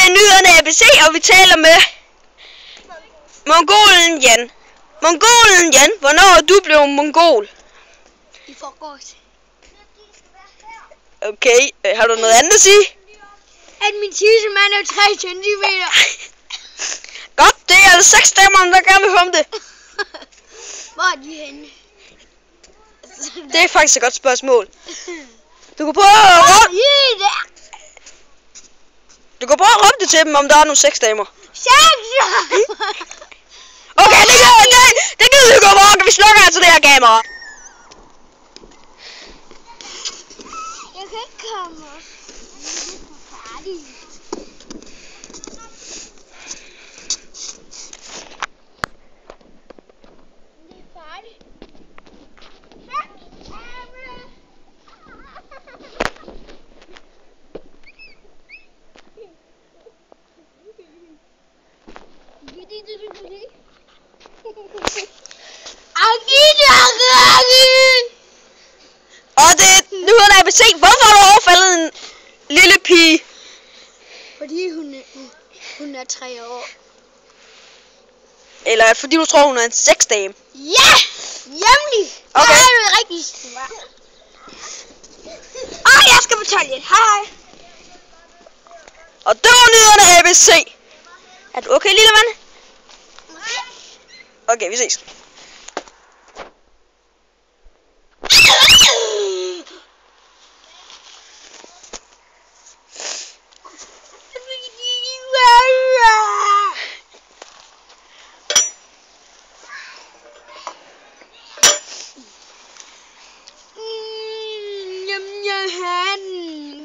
er nyhederne ABC, og vi taler med Mongolen Jan. Mongolen Jan, hvornår er du blevet mongol? I forgårs. Okay, har du noget andet at sige? At min tissemand er 3 centimeter. Godt, det er altså 6 stemmer, der gerne vil høre om det. Hvor er de henne? Det er faktisk et godt spørgsmål. Du kan prøve at råbe, det til dem, om der er nogle 6 damer. 6! Okay, det gider vi gå over, vi slukker altså det her kamera. Jeg kan ikke komme op. Færdig. Det er færdigt. Og det nu er der ABC. Hvorfor har du overfaldet en lille pige? Fordi hun er 3 år. Eller fordi du tror, hun er en sexdame? Ja! Jævnlig! Okay. Der er du rigtig smart. Jeg skal på toilet. Hej. Og det var nyhederne ABC. Er du okay, lille mand? Okay, vi ses.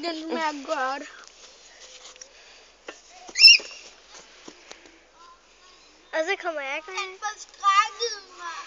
Den smager godt. Og så kommer jeg. Han forskrækkede mig.